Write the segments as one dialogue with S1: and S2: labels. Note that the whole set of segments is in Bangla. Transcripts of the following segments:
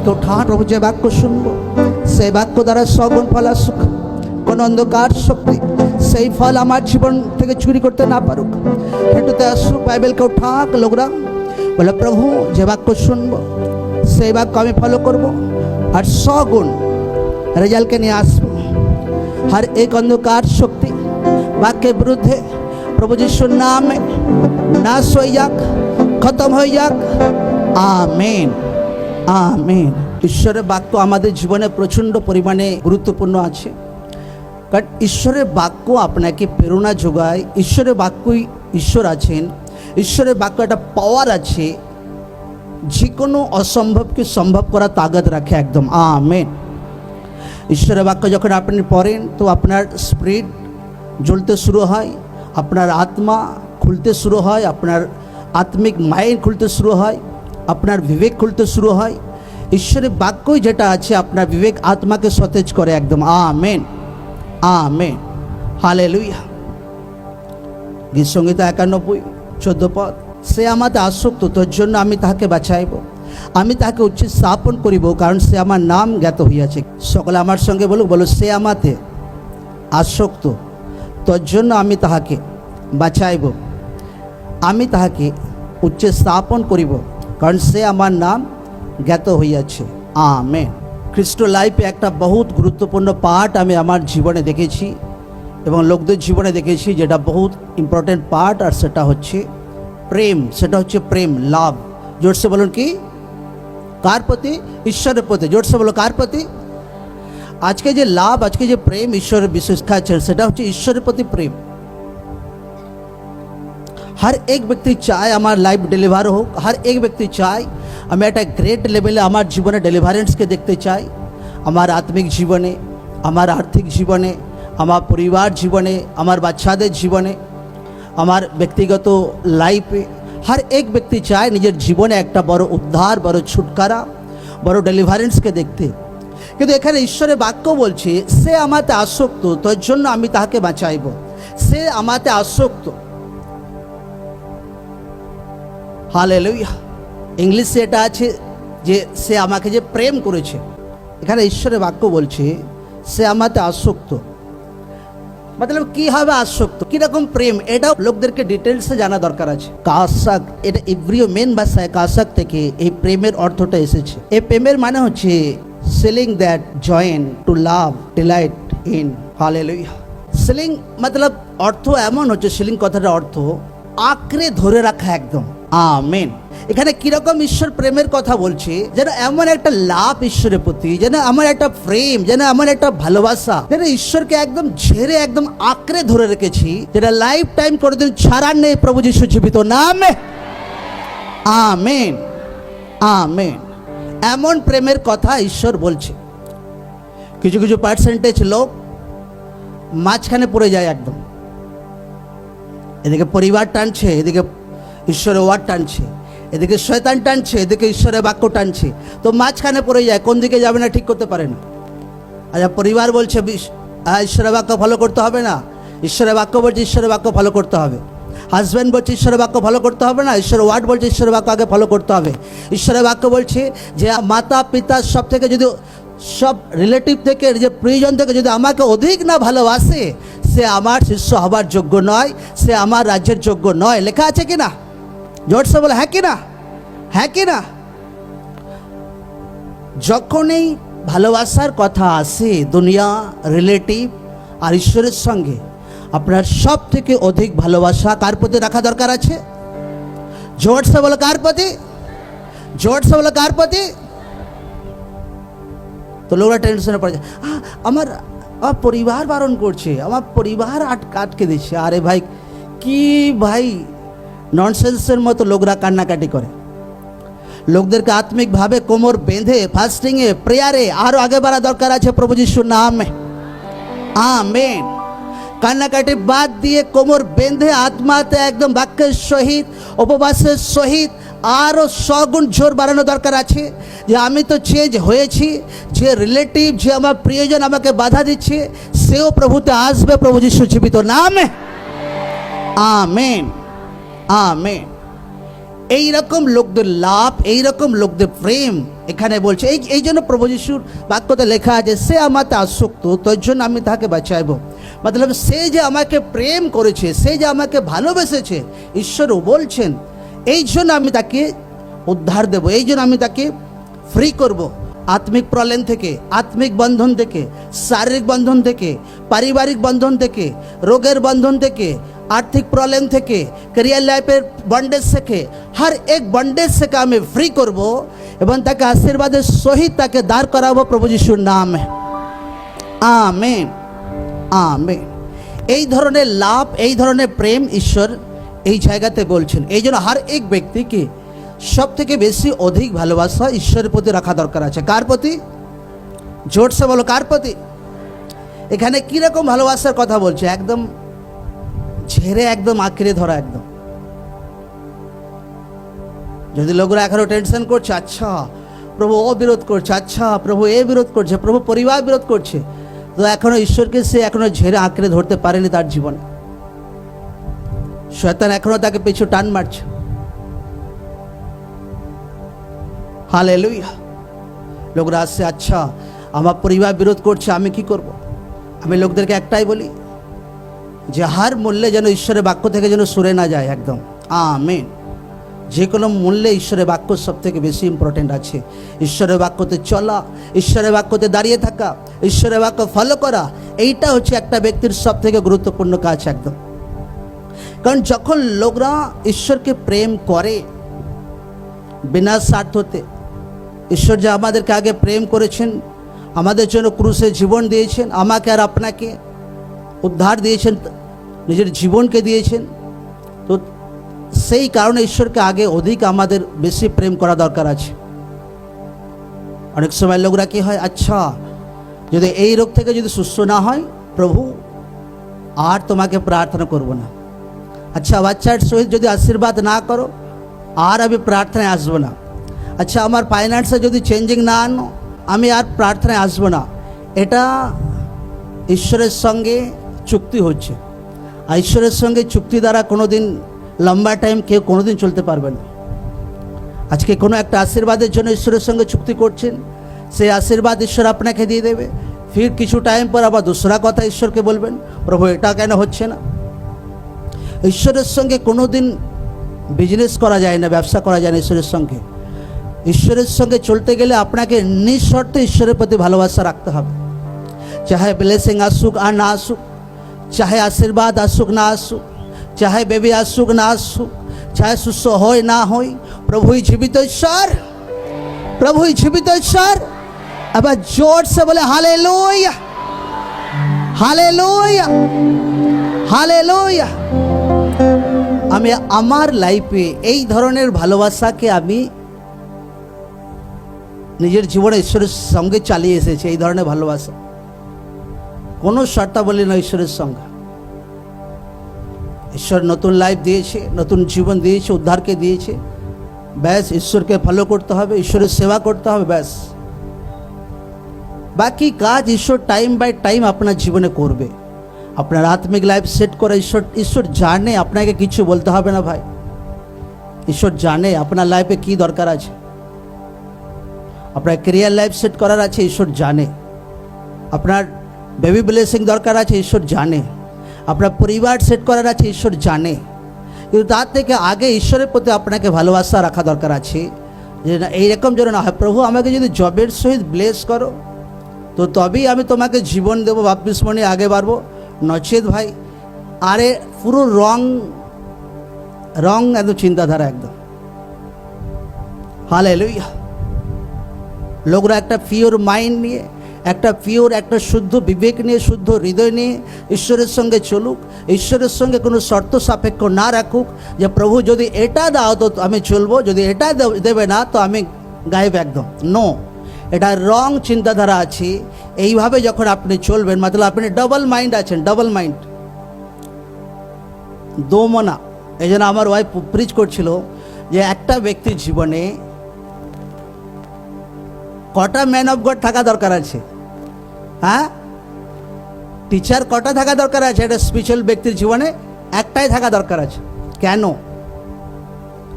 S1: বাক্য উঠা, প্রভু যে বাক্য শুনবো সেই বাক্য দ্বারা সগুণ ফল আসুক। কোন অন্ধকার শক্তি সেই ফল আমার জীবন থেকে চুরি করতে না পারুক। হেঁটুতে আসুক, বাইবেলকে উঠাক লোকরা, বলে প্রভু যে বাক্য শুনবো সেই বাক্য আমি ফলো করব আর সগুণ রেজাল্টকে নিয়ে আসবো। हर एक अंधकार शक्ति वाक्य विरुद्धे प्रभु जीशुर नामे नाश हो जाक, खत्म हो जाक। आमेन आमेन। ईश्वरेर वाक्य आमादेर जीवने प्रचंड परिमाणे गुरुत्वपूर्ण आछे, कारण ईश्वरेर वाक्य आपनाके प्रेरणा जोगाय। ईश्वरेर वाक्यई ईश्वर आछेन, ईश्वरेर वाक्य एक पावर आछे जे कोनो असम्भवके सम्भव करार ताकत राखे एकदम। आमेन। ईश्वरेर वाक्य जखन आपनि पढ़ेन तो आपनार स्पिरिट জ্বলতে शुरू হয়, আপনার आत्मा खुलते शुरू হয়, আপনার आत्मिक माइंड खुलते शुरू হয়, আপনার विवेक खुलते शुरू হয়। ईश्वरेर वाक्यই যেটা আছে আপনার विवेक आत्माके सतेज करे एकदम। आमेन आमेन हालेलुया। गीत संहिता 91:14 पद, সে আমাতে আসক্ত, তোর জন্য আমি তাহাকে বাঁচাইব, আমি তাহাকে উচিত স্থাপন করিব, কারণ সে আমার নাম জ্ঞাত হইয়াছে। সকলে আমার সঙ্গে বলুক, বলো সে আমাতে আসক্ত, তোর জন্য আমি তাহাকে বাঁচাইব, আমি তাহাকে উচিত স্থাপন করিব, কারণ সে আমার নাম জ্ঞাত হইয়াছে। আমেন। খ্রিস্ট লাইফে একটা বহুত গুরুত্বপূর্ণ পার্ট আমি আমার জীবনে দেখেছি এবং লোকদের জীবনে দেখেছি, যেটা বহুত ইম্পর্টেন্ট পার্ট, আর সেটা হচ্ছে প্রেম। সেটা হচ্ছে প্রেম, লাভ। জোরসে বলুন কি? কার প্রতি? ঈশ্বরের প্রতি। জোরসে বলো কার প্রতি? আজকে যে লাভ, আজকে যে প্রেম ঈশ্বরের বিশেষ খাচ্ছেন, সেটা হচ্ছে ঈশ্বরের প্রতি প্রেম। हर एक व्यक्ति चाय আমার লাইফ ডেলিভার হোক, हर एक व्यक्ति চায় আমি একটা গ্রেট লেভেলে আমার জীবনে ডেলিভারেন্সকে দেখতে চাই, আমার আত্মিক জীবনে, আমার আর্থিক জীবনে, আমার পরিবার জীবনে, আমার বাচ্চাদের জীবনে, আমার ব্যক্তিগত লাইফে। हर एक व्यक्ति চায় নিজের জীবনে একটা বড় উদ্ধার, বড় ছুটকারা, বড় ডেলিভারেন্সকে দেখতে। কিন্তু এখানে ঈশ্বরের বাক্য বলছে সে আমাতে আসক্ত, তোর জন্য আমি তাহাকে বাঁচাইব। সে আমাতে আসক্ত। হালেলুয়া। ইংলিশে এটা আছে যে সে আমাকে যে প্রেম করেছে। এখানে ঈশ্বরের বাক্য বলছে সে আমাতে আসক্ত। मतलब কি হবে আসক্ত, কিরকম প্রেম, এটাও লোকদেরকে ডিটেলসে জানা দরকার আছে। কাসাক, এটা ইব্রিয় মেন ভাষায় কাসাক থেকে এই প্রেমের অর্থটা এসেছে। এই প্রেমের মানে হচ্ছে selling that join to love delight in. Hallelujah. Selling मतलब অর্থ এমন হচ্ছে, সেলিং কথাটার অর্থ আঁকড়ে ধরে রাখা একদম। আমেন। এখানে কিরকম ঈশ্বর প্রেমের কথা বলছে, যেন এমন একটা লাভ ঈশ্বরের প্রতি, যেন এমন একটা প্রেম, যেন এমন একটা ভালোবাসা, যেন ঈশ্বরকে একদম ঝেড়ে একদম আঁকড়ে ধরে রেখেছি, যেটা লাইফ টাইম কোনোদিন ছাড়ার নেই। প্রভু যিশু জীবিত নামে। Amen amen. এমন প্রেমের কথা ঈশ্বর বলছে। কিছু কিছু পার্সেন্টেজ লোক মাঝখানে পড়ে যায় একদম, এদিকে পরিবার টানছে, এদিকে ঈশ্বরের ওয়ার্ড টানছে, এদিকে শয়তান টানছে, এদিকে ঈশ্বরের বাক্য টানছে, তো মাঝখানে পড়ে যায়, কোন দিকে যাবে না ঠিক করতে পারে না। আচ্ছা, পরিবার বলছে ঈশ্বরের বাক্য ফলো করতে হবে না, ঈশ্বরের বাক্য বলছে ঈশ্বরের বাক্য ফলো করতে হবে। হাজব্যান্ড বলছে ঈশ্বরের বাক্য ফলো করতে হবে না, ঈশ্বরের ওয়ার্ড বলছে ঈশ্বরের বাক্য আগে ফলো করতে হবে। ঈশ্বরের বাক্য বলছে যে মাতা পিতা সব থেকে যদি, সব রিলেটিভ থেকে, যে প্রিয়জন থেকে যদি আমাকে অধিক না ভালোবাসে, সে আমার শিষ্য হবার যোগ্য নয়, সে আমার রাজ্যের যোগ্য নয়। লেখা আছে কি না? জোরসে বলে হ্যাঁ কি না? হ্যাঁ কি না? যখনই ভালোবাসার কথা আসে দুনিয়া, রিলেটিভ আর ঈশ্বরের সঙ্গে, আপনার সব থেকে অধিক ভালোবাসা কার প্রতি রাখা দরকার আছে? জোরসে বলো কার প্রতি? জোরসে বলো কার প্রতি? তো লোকরা টেনশনে পড়ে যায়, আমার পরিবার বারণ করছে, আমার পরিবার আটকে দিচ্ছে। আরে ভাই কি ভাই ননসেন্সের মতো লোকরা কান্নাকাটি করে। লোকদেরকে আত্মিকভাবে কোমর বেঁধে ফাস্টিংয়ে, প্রেয়ারে আরও আগে বাড়া দরকার আছে প্রভু যিশুর নামে। আমেন। কান্নাকাটি বাদ দিয়ে কোমর বেঁধে আত্মাতে একদম বাক্যের সহিত, উপবাসের সহিত আরও সগুণ জোর বাড়ানো দরকার আছে। যে আমি তো চেঞ্জ হয়েছি, যে রিলেটিভ, যে আমার প্রিয়জন আমাকে বাধা দিচ্ছে, সেও প্রভুতে আসবে প্রভু যিশু জীবিত নামে। Amen amen. এই রকম লোকদের লাভ, এই রকম লোকদের প্রেম এখানে বলছে। এই জন্য প্রভু যিশুর বাক্যতে লেখা আছে, সে আমাতে আসক্ত, তোর জন্য আমি তাকে বাঁচাইব। মতলব সে যে আমাকে প্রেম করেছে, সে যে আমাকে ভালোবেসেছে, ঈশ্বরও বলছেন এই জন্য আমি তাকে উদ্ধার দেব, এই জন্য আমি তাকে ফ্রি করব আত্মিক প্রলেন থেকে, আত্মিক বন্ধন থেকে, শারীরিক বন্ধন থেকে, পারিবারিক বন্ধন থেকে, রোগের বন্ধন থেকে, आर्थिक प्रॉब्लम থেকে, ক্যারিয়ার লাইফের বন্ডেজ থেকে, হর এক বন্ডেজ থেকে আমি ফ্রি করব এবং তাকে আশীর্বাদের সহিত তাকে দাঁড় করাবো প্রভু যিশুর নামে। Amen, amen. এই ধরনের লাভ, এই ধরনের প্রেম ঈশ্বর এই জায়গাতে বলছেন। এই জন্য হর এক ব্যক্তিকে সব থেকে বেশি অধিক ভালোবাসা ঈশ্বরের প্রতি রাখা দরকার আছে। কার প্রতি? জোরসে বলো, কার প্রতি? এখানে কীরকম ভালোবাসার কথা বলছে? একদম ঝেড়ে, একদম আঁকড়ে ধরা। একদম যদি লোকরা এখনো টেনশন করছে, আচ্ছা প্রভু ও বিরোধ করছে, আচ্ছা প্রভু এ বিরোধ করছে, প্রভু পরিবার বিরোধ করছে, তো এখনো ঈশ্বরকে সে এখনো ঝেড়ে আঁকড়ে ধরতে পারেনি তার জীবনে। শয়তান এখনো তাকে পিছু টান মারছে। হালেলুয়া। লোকরা আসছে, আচ্ছা আমার পরিবার বিরোধ করছে, আমি কি করব? আমি লোকদেরকে একটাই বলি যে হার মূল্যে যেন ঈশ্বরের বাক্য থেকে যেন সরে না যায়। একদম আমেন। যে কোনো মূল্যে ঈশ্বরের বাক্য সব থেকে বেশি ইম্পর্টেন্ট আছে। ঈশ্বরের বাক্যতে চলা, ঈশ্বরের বাক্যতে দাঁড়িয়ে থাকা, ঈশ্বরের বাক্য ফলো করা, এইটা হচ্ছে একটা ব্যক্তির সব থেকে গুরুত্বপূর্ণ কাজ। একদম, কারণ যখন লোকরা ঈশ্বরকে প্রেম করে বিনা স্বার্থতে, ঈশ্বর যে আমাদেরকে আগে প্রেম করেছেন, আমাদের জন্য ক্রুশে জীবন দিয়েছেন, আমাকে আর আপনাকে উদ্ধার দিয়েছেন, নিজের জীবনকে দিয়েছেন, তো সেই কারণে ঈশ্বরকে আগে অধিক আমাদের বেশি প্রেম করা দরকার আছে। অনেক সময় লোকরা কি হয়, আচ্ছা যদি এই রোগ থেকে যদি সুস্থ না হয়, প্রভু আর তোমাকে প্রার্থনা করব না। আচ্ছা বাচ্চার সহিত যদি আশীর্বাদ না করো, আর আমি প্রার্থনায় আসবো না। আচ্ছা আমার ফাইন্যান্সে যদি চেঞ্জিং না আনো, আমি আর প্রার্থনায় আসবো না। এটা ঈশ্বরের সঙ্গে চুক্তি হচ্ছে, আর ঈশ্বরের সঙ্গে চুক্তি দ্বারা কোনো দিন লম্বা টাইম কেউ কোনো দিন চলতে পারবে না। আজকে কোনো একটা আশীর্বাদের জন্য ঈশ্বরের সঙ্গে চুক্তি করছেন, সেই আশীর্বাদ ঈশ্বর আপনাকে দিয়ে দেবে, ফির কিছু টাইম পর আবার दूसरा কথা ঈশ্বরকে বলবেন, প্রভু এটা কেন হচ্ছে না। ঈশ্বরের সঙ্গে কোনো দিন বিজনেস করা যায় না, ব্যবসা করা যায় না ঈশ্বরের সঙ্গে। ঈশ্বরের সঙ্গে চলতে গেলে আপনাকে নিঃশর্তে ঈশ্বরের প্রতি ভালোবাসা রাখতে হবে। চাহে ব্লেসিং আসুক আর না আসুক, চাহে আশীর্বাদ আসুক না আসুক, চাহে বেবি আসুক না আসুক, চাহে সুস্থ হয় না হয়, প্রভুই জীবিত ঈশ্বর, প্রভুই জীবিত ঈশ্বর। আবার জোর সে বলে হালেলুয়া, হালেলুয়া, হালেলুয়া। আমি আমার লাইফে এই ধরনের ভালোবাসাকে আমি নিজের জীবনে ঈশ্বরের সঙ্গে চালিয়ে এসেছি। এই ধরনের ভালোবাসা কোনো শর্তাবলী না ঈশ্বরের সঙ্গে। ঈশ্বর নতুন লাইফ দিয়েছে, নতুন জীবন দিয়েছে, উদ্ধারকে দিয়েছে, ব্যাস ঈশ্বরকে ফলো করতে হবে, ঈশ্বরের সেবা করতে হবে, ব্যাস বাকি কাজ ঈশ্বর টাইম বাই টাইম আপনার জীবনে করবে। আপনার আত্মিক লাইফ সেট করে ঈশ্বর জানে, আপনাকে কিছু বলতে হবে না ভাই। ঈশ্বর জানে আপনার লাইফে কি দরকার আছে। আপনার ক্যারিয়ার লাইফ সেট করার আছে, ঈশ্বর জানে। আপনার বেবি ব্লেসিং দরকার আছে, ঈশ্বর জানে। আপনার পরিবার সেট করার আছে, ঈশ্বর জানে। কিন্তু তার থেকে আগে ঈশ্বরের প্রতি আপনাকে ভালোবাসা রাখা দরকার আছে, যে না এইরকম যেন না হয়, প্রভু আমাকে যদি জবের সহিত ব্লেস করো তো তবেই আমি তোমাকে জীবন দেবো, বাপ্তিস্ম নিয়ে আগে বাড়বো, নচেত ভাই আরে পুরো রং একদম চিন্তাধারা একদম। হালেলুয়া। লোকরা একটা পিওর মাইন্ড নিয়ে, একটা পিওর, একটা শুদ্ধ বিবেক নিয়ে, শুদ্ধ হৃদয় নিয়ে ঈশ্বরের সঙ্গে চলুক, ঈশ্বরের সঙ্গে কোনো শর্ত সাপেক্ষ না রাখুক যে প্রভু যদি এটা দাও তো আমি চলবো, যদি এটা দেবে না তো আমি গায়েব। একদম নো, এটা রং চিন্তাধারা আছে। এইভাবে যখন আপনি চলবেন, মতলব আপনি ডবল মাইন্ড আছেন, ডবল মাইন্ড, দোমনা। এই জন্য আমার ওয়াইফ প্রিচ করছিল যে একটা ব্যক্তির জীবনে কটা ম্যান অফ গড থাকা দরকার আছে, হ্যাঁ টিচার কটা থাকা দরকার আছে, একটা স্পিরিচুয়াল ব্যক্তির জীবনে একটাই থাকা দরকার আছে। কেন?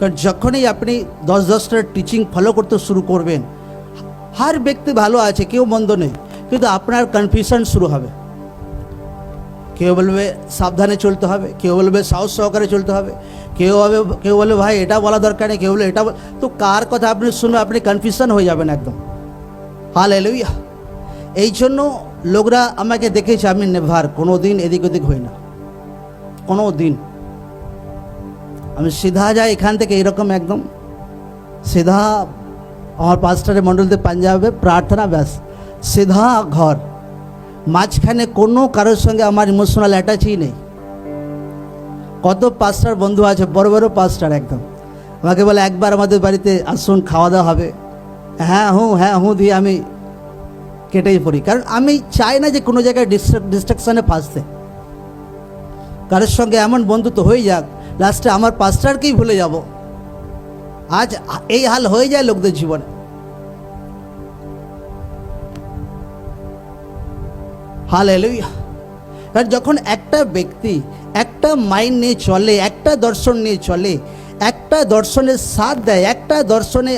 S1: কারণ যখনই আপনি 10-10টা টিচিং ফলো করতে শুরু করবেন, হর ব্যক্তি ভালো আছে, কেউ মন্দ নেই, কিন্তু আপনার কনফিউশন শুরু হবে। কেউ বলবে সাবধানে চলতে হবে, কেউ বলবে সাহস সহকারে চলতে হবে, কেউ বলবে ভাই এটা বলা দরকার নেই, কেউ বলবে এটা, তো কার কথা আপনি শুনবে, আপনি কনফিউশন হয়ে যাবেন একদম। হালেলুয়া। এই জন্য লোকরা আমাকে দেখেছে, আমি নেভার কোনো দিন এদিক ওদিক হই না, কোনো দিন। আমি সিধা যাই এখান থেকে, এরকম একদম সিধা আমার পাঁচটারে মণ্ডলতে পাঞ্জাবে প্রার্থনা, ব্যাস সিধা ঘর। মাঝখানে কোনো কারোর সঙ্গে আমার ইমোশনাল অ্যাটাচই নেই। কত পাস্টার বন্ধু আছে, বড় বড় পাস্টার, একদম আমাকে বলে একবার আমাদের বাড়িতে আসুন, খাওয়া দাওয়া হবে, হ্যাঁ হুঁ দিয়ে আমি কেটেই পড়ি। কারণ আমি চাই না যে কোনো জায়গায় ডিস্ট্রাকশানে ফাঁসতে। কারোর সঙ্গে এমন বন্ধুত্ব হয়ে যাক, লাস্টে আমার পাস্টারকেই ভুলে যাব। আজ এই হাল হয়ে যায় লোকদের জীবনে। হালেলুয়া। কারণ যখন একটা ব্যক্তি একটা মাইন্ড নিয়ে চলে, একটা দর্শন নিয়ে চলে, একটা দর্শনের সাথ দেয়, একটা দর্শনে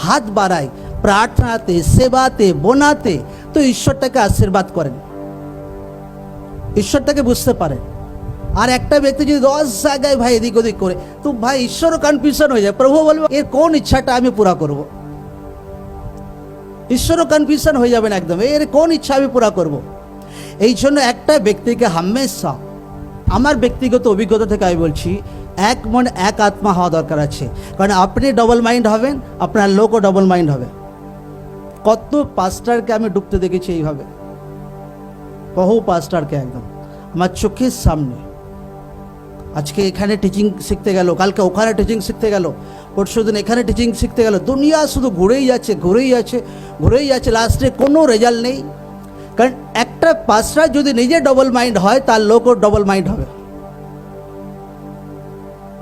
S1: হাত বাড়ায়, প্রার্থনাতে, সেবাতে, বোনাতে, তো ঈশ্বর তাকে আশীর্বাদ করেন, ঈশ্বর তাকে বুঝতে পারেন। আর একটা ব্যক্তি যদি 10 জায়গায় ভাই এদিক ওদিক করে, তো ভাই ঈশ্বরও কনফিউশন হয়ে যায়। প্রভু বলবে এর কোন ইচ্ছাটা আমি পুরা করব, ঈশ্বরও কনফিউশন হয়ে যাবেন একদম, এর কোন ইচ্ছা আমি পুরা করব। এই জন্য একটা ব্যক্তিকে হামেশা, আমার ব্যক্তিগত অভিজ্ঞতা থেকে আমি বলছি, এক মন এক আত্মা হওয়া দরকার আছে। কারণ আপনি ডবল মাইন্ড হবেন, আপনার লোকও ডবল মাইন্ড হবে। কত পাস্টারকে আমি ডুবতে দেখেছি এইভাবে, বহু পাস্টারকে একদম আমার চোখের সামনে। আজকে এখানে টিচিং শিখতে গেল, কালকে ওখানে টিচিং শিখতে গেল, পরশু দিন এখানে টিচিং শিখতে গেল, দুনিয়া শুধু ঘুরেই যাচ্ছে, লাস্টে কোনো রেজাল্ট নেই। কারণ একটা পাস্টার যদি নিজে ডবল মাইন্ড হয়, তার লোকও ডবল মাইন্ড হবে।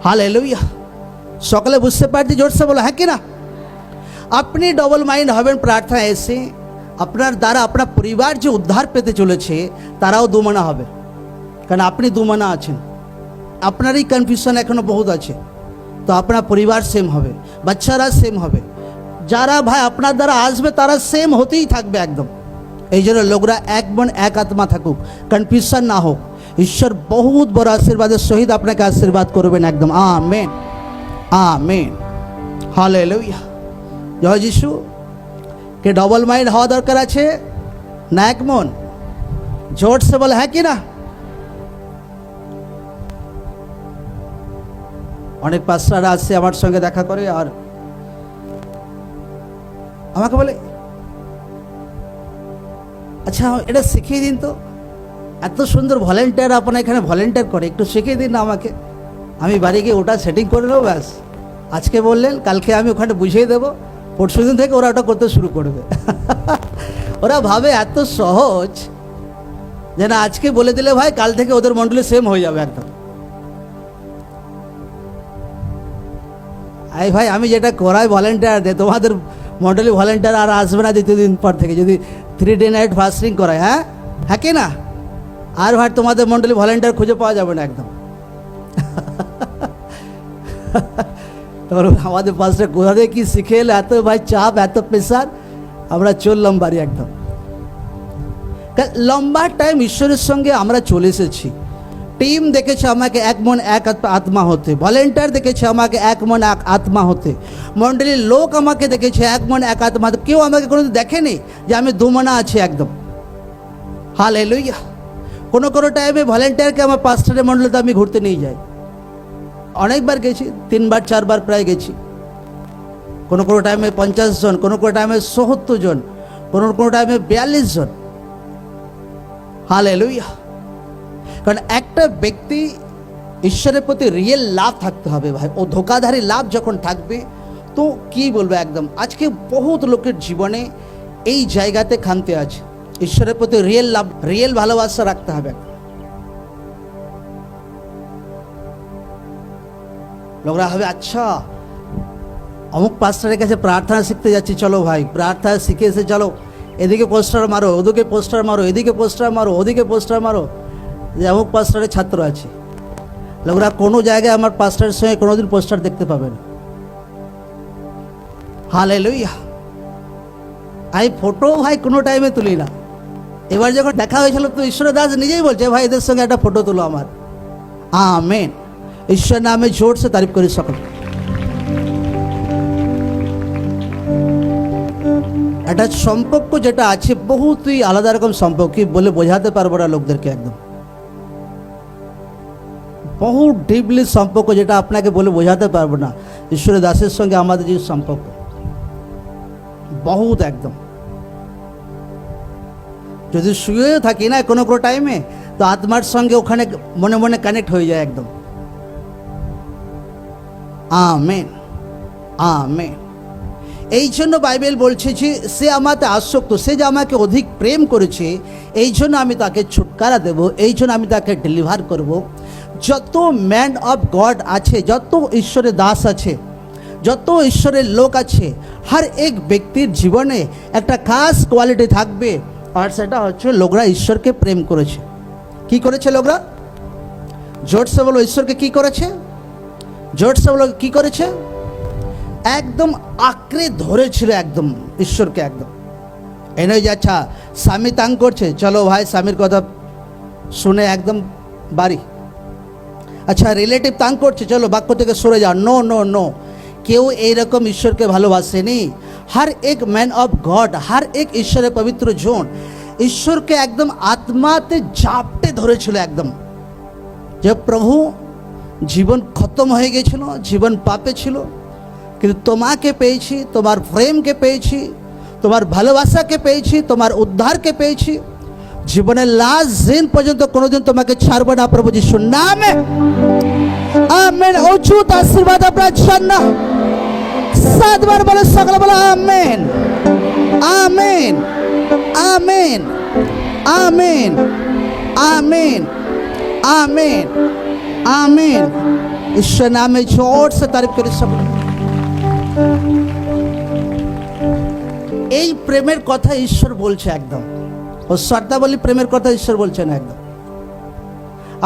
S1: হালেলুয়া। সকালে বুঝতে পারছি, জোরসে বলো হ্যাঁ কি না? আপনি ডবল মাইন্ড হবেন প্রার্থনা এসে, আপনার দ্বারা আপনার পরিবার যে উদ্ধার পেতে চলেছে তারাও দুমানা হবে। কারণ আপনি দুমানা আছেন, আপনারই কনফিউশন এখনো বহুত আছে, তো আপনার পরিবার সেম হবে, বাচ্চারা সেম হবে, যারা ভাই আপনার দ্বারা আসবে তারা সেম হতেই থাকবে একদম। এই জন্য লোকরা এক মন এক আত্মা থাকুক, কনফিউশন না হোক। ঈশ্বর বহুত বড় আশীর্বাদের সহিত আপনাকে আশীর্বাদ করবেন একদম। Amen, amen, hallelujah. জয় যিশু। কে ডবল মাইন্ড হওয়া দরকার আছে না এক মন? জোর সে বলে হ্যাঁ কি না? অনেক পাস্টাররা আসছে আমার সঙ্গে দেখা করে, আর আমাকে বলে আচ্ছা এটা শিখিয়ে দিন তো, এত সুন্দর ভলেন্টিয়ার আপনার এখানে ভলেন্টিয়ার করে, একটু শিখিয়ে দিন না আমাকে, আমি বাড়ি গিয়ে ওটা সেটিং করে নেবো, ব্যাস। আজকে বললেন, কালকে আমি ওখানে বুঝিয়ে দেবো, পরশু দিন থেকে ওরা ওটা করতে শুরু করবে। ওরা ভাবে এত সহজ, যে না আজকে বলে দিলে ভাই কাল থেকে ওদের মন্ডলী সেম হয়ে যাবে একদম। এই ভাই আমি যেটা করাই ভলেন্টিয়ার দে, তোমাদের মন্ডলী ভলেন্টিয়ার আর আসবে না দ্বিতীয় দিন পর থেকে, যদি 3 ডে নাইট ফাস্টিং করায়। হ্যাঁ হ্যাঁ কি না? আর ভাই তোমাদের মন্ডলী ভলেন্টিয়ার খুঁজে পাওয়া যাবে না একদম। আমাদের পাশে কোথা থেকে কি শিখে এলে, এত ভাই চাপ, এত প্রেশার, আমরা চললাম বাড়ি একদম। লম্বা টাইম ঈশ্বরের সঙ্গে আমরা চলে এসেছি। টিম দেখেছে আমাকে এক মন এক আত্মা হতে, ভলেন্টিয়ার দেখেছে আমাকে এক মন এক আত্মা হতে, মণ্ডলীর লোক আমাকে দেখেছে এক মন এক আত্মা হতে। কেউ আমাকে কোনো দেখেনি যে আমি দুমনা আছি একদম। হালেলুয়া। কোনো টাইমে ভলেন্টিয়ারকে আমার পাস্টারের মণ্ডলীতে আমি ঘুরতে নিয়ে যাই, অনেকবার গেছি, 3বার 4বার প্রায় গেছি। কোনো টাইমে 50 জন, কোনো টাইমে 70 জন, কোনো টাইমে 42 জন। হালেলুয়া। কারণ একটা ব্যক্তি ঈশ্বরের প্রতি রিয়েল লাভ থাকতে হবে ভাই। ও ধোকাধারী লাভ যখন থাকবে, তো কি বলবো একদম। আজকে বহুত লোকের জীবনে এই জায়গাতে খামতে আছে। ঈশ্বরের প্রতি রিয়েল লাভ, রিয়েল ভালোবাসা রাখতে হবে। লোকরা হবে আচ্ছা অমুক পাস্টারের কাছে প্রার্থনা শিখতে যাচ্ছি, চলো ভাই প্রার্থনা শিখে এসে চলো, এদিকে পোস্টার মারো, ওদিকে পোস্টার মারো, এদিকে পোস্টার মারো, ওদিকে পোস্টার মারো, যে অমুক পাস্টারের ছাত্র আছে। লোকরা কোনো জায়গায় আমার পাস্টারের সঙ্গে কোনোদিন পোস্টার দেখতে পাবে না। হালেলুয়া। আমি ফটো ভাই কোনো টাইমে তুলি না। এবার যখন দেখা হয়েছিল তো ঈশ্বর দাস নিজেই বলছে, ভাই এদের সঙ্গে একটা ফটো তুলো আমার। আমেন। ঈশ্বর নামে জোর সে তারিফ করি সকল। একটা সম্পর্ক যেটা আছে বহুতই আলাদা রকম সম্পর্ক, কি বলে বোঝাতে পারবো না লোকদেরকে, একদম বহু ডিপলি সম্পর্ক, যেটা আপনাকে বলে বোঝাতে পারবো না। ঈশ্বরের দাসের সঙ্গে আমাদের যে সম্পর্ক বহুত একদম, যদি শুয়েও থাকি না কোনো কোনো টাইমে তো আত্মার সঙ্গে ওখানে মনে মনে কানেক্ট হয়ে যায় একদম। Amen amen. এই জন্য বাইবেল বলছে যে সে আমাতে আসক্ত, সে যে আমাকে অধিক প্রেম করেছে, এই জন্য আমি তাকে ছুটকারা দেব, এই জন্য আমি তাকে ডেলিভার করব। যত ম্যান অফ গড আছে, যত ঈশ্বরের দাস আছে, যত ঈশ্বরের লোক আছে, হর এক ব্যক্তির জীবনে একটা খাস কোয়ালিটি থাকবে, আর সেটা হচ্ছে লোকরা ঈশ্বরকে প্রেম করেছে। কি করেছে লোকরা? জোরসে বলো, ঈশ্বরকে কি করেছে? জোরসে বলো, কি করেছে? একদম আঁকড়ে ধরেছিল একদম ঈশ্বরকে একদম। এ নয় যে আচ্ছা স্বামী তাং করছে, চলো ভাই স্বামীর কথা শুনে একদম বাড়ি। আচ্ছা রিলেটিভ তাং করছে, চলো বাক্য থেকে সরে যাও। নো নো নো, কেউ এইরকম ঈশ্বরকে ভালোবাসেনি। हर एक मैन ऑफ गॉड, हर एक ঈশ্বরের পবিত্র জন ঈশ্বরকে একদম আত্মাতে জাপটে ধরেছিল একদম। যে প্রভু জীবন খতম হয়ে গেছিল, জীবন পাপে ছিল, কিন্তু তোমাকে পেয়েছি, তোমার প্রেমকে পেয়েছি, তোমার ভালোবাসাকে পেয়েছি, তোমার উদ্ধারকে পেয়েছি। জীবনের লাস্ট দিন পর্যন্ত কোনোদিন তোমাকে ছাড়বো না প্রভু যিশুর নামে। আমেন। উচিত আশীর্বাদ আপনার জন্য। 7 বার বলে, সকলে বলে amen amen amen amen amen amen amen. ঈশ্বর নামে জোর সে তারিফ করি সকলে। এই প্রেমের কথা ঈশ্বর বলছে একদম, ও শর্তাবলী প্রেমের কথা ঈশ্বর বলছে না একদম।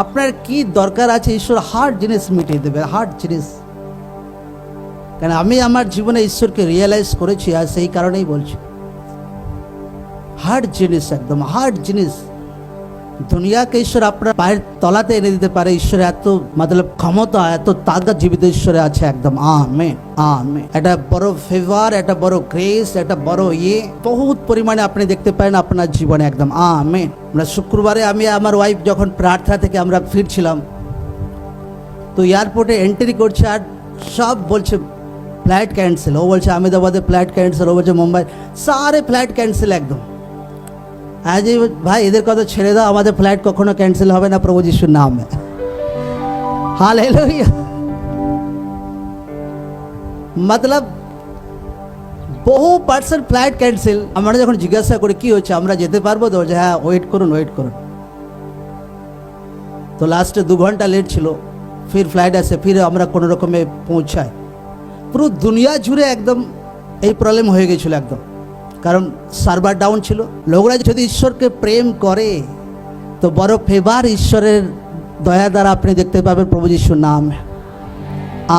S1: আপনার কি দরকার আছে ঈশ্বর হার্ড জিনিস মিটিয়ে দেবে, হার্ড জিনিস। কেন আমি আমার জীবনে ঈশ্বরকে রিয়েলাইজ করেছি, আর সেই কারণেই বলছি হার্ড জিনিস, একদম হার্ড জিনিস। দুনিয়াকে ঈশ্বর আপনার পায়ের তলাতে এনে দিতে পারে। ঈশ্বরের এত মতলব ক্ষমতা, এত তাকত জীবিত ঈশ্বরে আছে একদম। Amen amen. এটা বড় ফেভার, এটা বড় গ্রেস, এটা বড় বহুত পরিমাণে আপনি দেখতে পারেন আপনার জীবনে একদম। আমেন। আমরা শুক্রবারে আমি আমার ওয়াইফ যখন প্রার্থনা থেকে আমরা ফিরছিলাম, তো এয়ারপোর্টে এন্ট্রি করছে আর সব বলছে ফ্লাইট ক্যান্সেল। ও বলছে আহমেদাবাদে ফ্লাইট ক্যান্সেল, ও বলছে মুম্বাই, সারে ফ্লাইট ক্যান্সেল একদম। হ্যাঁ জি ভাই, এদের কথা ছেড়ে দাও, আমাদের ফ্লাইট কখনো ক্যান্সেল হবে না প্রভু যিশুর নামে। হালেলুয়া। মতলব বহু পার্সেন্ট ফ্লাইট ক্যান্সেল। আমরা যখন জিজ্ঞাসা করি কি হচ্ছে, আমরা যেতে পারবো তো? বলছে হ্যাঁ ওয়েট করুন ওয়েট করুন। তো লাস্টে 2 ঘন্টা লেট ছিল, ফির ফ্লাইট আসে, ফির আমরা কোনো রকমে পৌঁছাই। পুরো দুনিয়া জুড়ে একদম এই প্রবলেম হয়ে গেছিলো একদম, কারণ সার্ভার ডাউন ছিল। লোকরা যদি ঈশ্বরকে প্রেম করে তো বড় ফেভার ঈশ্বরের দয়া দ্বারা আপনি দেখতে পাবেন প্রভু যিশুর নাম।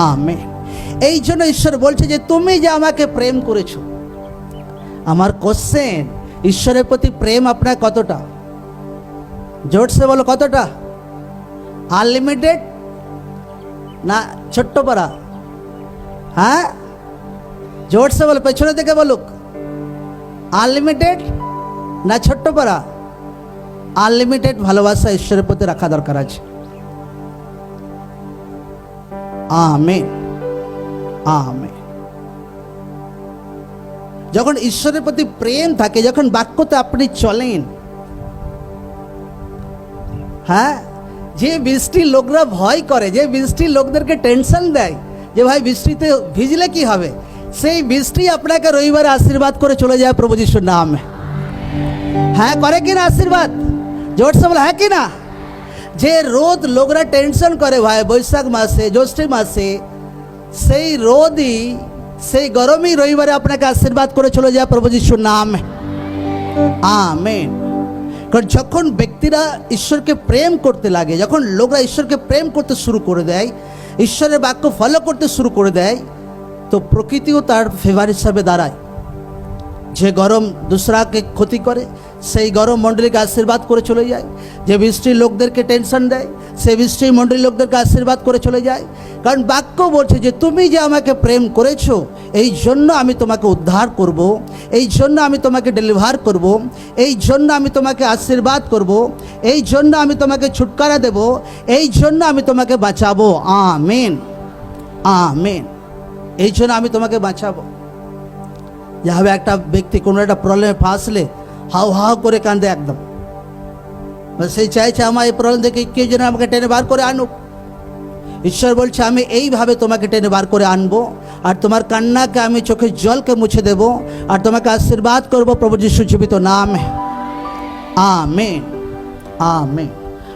S1: আমেন। এই জন্য ঈশ্বর বলছে যে তুমি যে আমাকে প্রেম করেছো। আমার কোশ্চেন, ঈশ্বরের প্রতি প্রেম আপনার কতটা? জোরসে বলো কতটা? আনলিমিটেড না ছোট্ট পারা? হ্যাঁ জোরসে বলো, পেছনে থেকে বলুক। আনলিমিটেড না ছোট্ট পারা? আনলিমিটেড ভালোবাসা ঈশ্বরের প্রতি রাখা দরকার আছে। Amen amen. যখন ঈশ্বরের প্রতি প্রেম থাকে, যখন বাক্যতে আপনি চলেন, হ্যাঁ, যে বৃষ্টি লোকরা ভয় করে, যে বৃষ্টি লোকদেরকে টেনশন দেয় যে ভাই বৃষ্টিতে ভিজলে কি হবে, সেই বৃষ্টি আপনাকে রবিবারে আশীর্বাদ করে চলে যায় প্রভু যিশুর নামে। হ্যাঁ করে কিনা আশীর্বাদ? জোরসে বলে হ্যাঁ কিনা? যে রোদ লোকরা টেনশন করে ভাই বৈশাখ মাসে, জ্যৈষ্ঠী মাসে, সেই রোদই, সেই গরমই রবিবারে আপনাকে আশীর্বাদ করে চলে যায় প্রভু যিশুর নামে। আমেন। কারণ যখন ব্যক্তিরা ঈশ্বরকে প্রেম করতে লাগে, যখন লোকরা ঈশ্বরকে প্রেম করতে শুরু করে দেয়, ঈশ্বরের বাক্য ফলো করতে শুরু করে দেয়, তো প্রকৃতিও তার ফেভার হিসাবে দাঁড়ায়। যে গরম দুসরাকে ক্ষতি করে সেই গরম মণ্ডলীকে আশীর্বাদ করে চলে যায়, যে বৃষ্টির লোকদেরকে টেনশন দেয় সেই বৃষ্টির মণ্ডলীর লোকদেরকে আশীর্বাদ করে চলে যায়। কারণ বাক্য বলছে যে তুমি যে আমাকে প্রেম করেছো এই জন্য আমি তোমাকে উদ্ধার করব, এই জন্য আমি তোমাকে ডেলিভার করব, এই জন্য আমি তোমাকে আশীর্বাদ করব, এই জন্য আমি তোমাকে ছুটকারা দেব, এই জন্য আমি তোমাকে বাঁচাবো। Amen, amen. এই জন্য আমি তোমাকে বাঁচাবো। যেভাবে একটা ব্যক্তি কোনো একটা প্রবলেমে ফাঁসলে হাউ হাউ করে কাঁদে একদম, সেই চাইছে আমার এই প্রবলেম থেকে কেউ যেন আমাকে টেনে বার করে আনুক। ঈশ্বর বলছে আমি এইভাবে তোমাকে টেনে বার করে আনবো, আর তোমার কান্নাকে আমি চোখের জলকে মুছে দেব, আর তোমাকে আশীর্বাদ করবো প্রভু যিশু জীবিত নামে। Amen, amen.